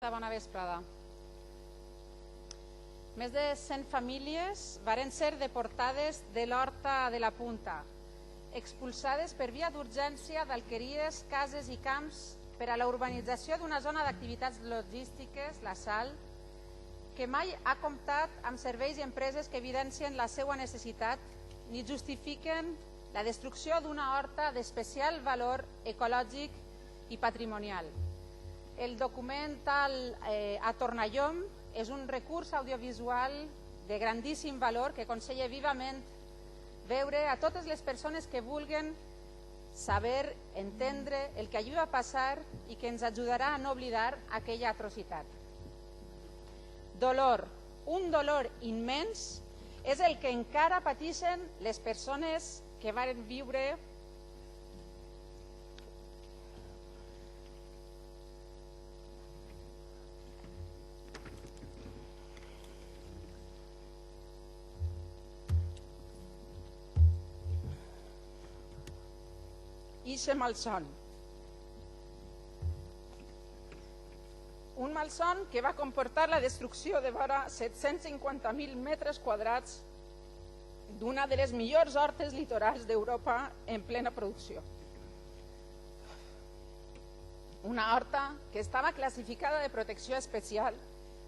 presidenta. Bona vesprada. Més de 100 famílies varen ser deportades de l'Horta de la Punta, expulsades per via d'urgència d'alqueries, cases i camps per a la urbanització d'una zona d'activitats logístiques, la Sal, que mai ha comptat amb serveis i empreses que evidencien la seva necessitat ni justifiquen la destrucció d'una horta d'especial valor ecològic i patrimonial. El documental A Tornallom és un recurs audiovisual de grandíssim valor que aconsella vivament veure a totes les persones que vulguen saber, entendre el que allí va passar i que ens ajudarà a no oblidar aquella atrocitat. Dolor, un dolor immens, és el que encara pateixen les persones que varen viure ixe malson. Un malson que va comportar la destrucció de vora 750.000 metres quadrats d'una de les millors hortes litorals d'Europa en plena producció. Una horta que estava classificada de protecció especial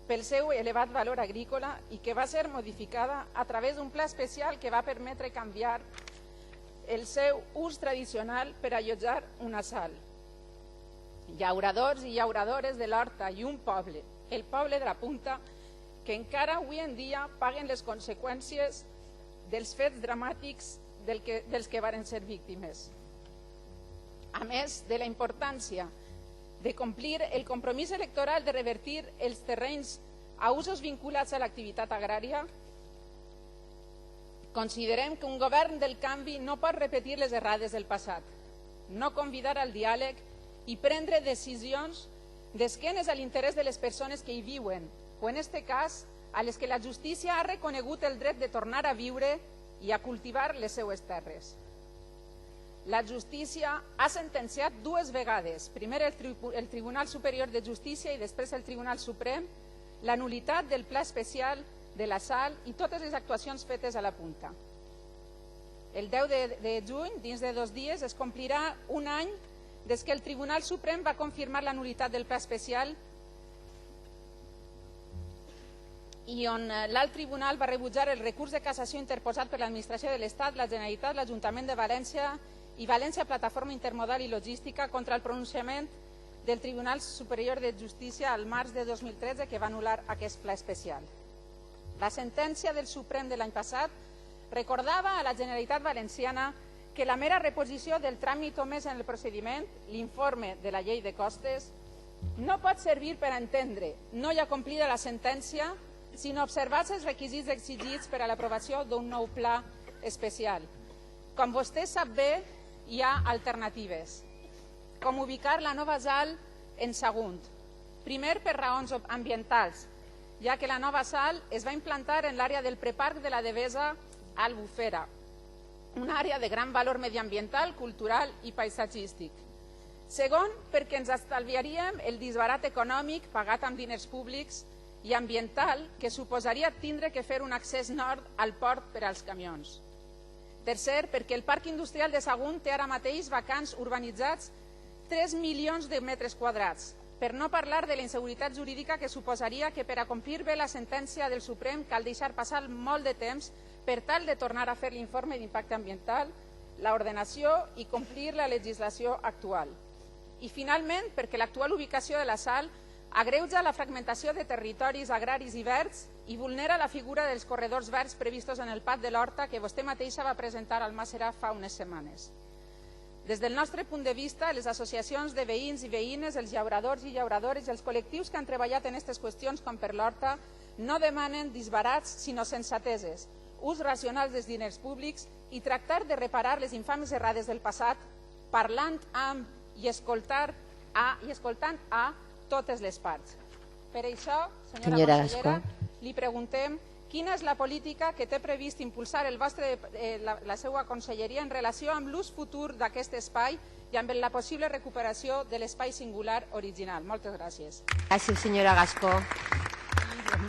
pel seu elevat valor agrícola i que va ser modificada a través d'un pla especial que va permetre canviar el seu ús tradicional per allotjar una sal. Llauradors i llauradores de l'horta i un poble, el poble de la Punta, que encara avui en dia paguen les conseqüències dels fets dramàtics dels que varen ser víctimes. A més de la importància de complir el compromís electoral de revertir els terrenys a usos vinculats a l'activitat agrària, considerem que un govern del canvi no pot repetir les errades del passat, no convidar al diàleg i prendre decisions d'esquenes a l'interès de les persones que hi viuen, o en aquest cas, a les que la justícia ha reconegut el dret de tornar a viure i a cultivar les seues terres. La justícia ha sentenciat dues vegades, primer el Tribunal Superior de Justícia i després el Tribunal Suprem, la nul·litat del Pla Especial de la Sal i totes les actuacions fetes a la Punta. El 10 de juny, dins de 2 dies, es complirà un any des que el Tribunal Suprem va confirmar la nul·litat del Pla Especial i on l'alt tribunal va rebutjar el recurs de cassació interposat per l'Administració de l'Estat, la Generalitat, l'Ajuntament de València i València Plataforma Intermodal i Logística contra el pronunciament del Tribunal Superior de Justícia al març de 2013 que va anul·lar aquest Pla Especial. La sentència del Suprem de l'any passat recordava a la Generalitat Valenciana que la mera reposició del tràmit omès en el procediment, l'informe de la llei de costes, no pot servir per a entendre no ja complida la sentència, sinó observats els requisits exigits per a l'aprovació d'un nou pla especial. Com vostè sap bé, hi ha alternatives, com ubicar la nova sal en Sagunt. Primer, per raons ambientals, ja que la nova sal es va implantar en l'àrea del preparc de la Devesa a Albufera, una àrea de gran valor mediambiental, cultural i paisatgístic. Segon, perquè ens estalviaríem el disbarat econòmic pagat amb diners públics i ambiental que suposaria tindre que fer un accés nord al port per als camions. Tercer, perquè el parc industrial de Sagunt té ara mateix vacants urbanitzats 3 milions de metres quadrats, per no parlar de la inseguretat jurídica que suposaria que per a complir bé la sentència del Suprem cal deixar passar molt de temps per tal de tornar a fer l'informe d'impacte ambiental, l'ordenació i complir la legislació actual. I finalment, perquè l'actual ubicació de la sal agreuja la fragmentació de territoris agraris i verds i vulnera la figura dels corredors verds previstos en el PAT de l'Horta que vostè mateixa va presentar al Màssera fa unes setmanes. Des del nostre punt de vista, les associacions de veïns i veïnes, els llauradors i llauradores i els col·lectius que han treballat en aquestes qüestions com per l'Horta no demanen disbarats sinó sensateses, ús racional dels diners públics i tractar de reparar les infames errades del passat parlant amb i escoltant a totes les parts. Per això, senyora consellera, li preguntem quina és la política que té previst impulsar la seva conselleria en relació amb l'ús futur d'aquest espai i amb la possible recuperació de l'espai singular original. Moltes gràcies. Gràcies, senyora Gascó.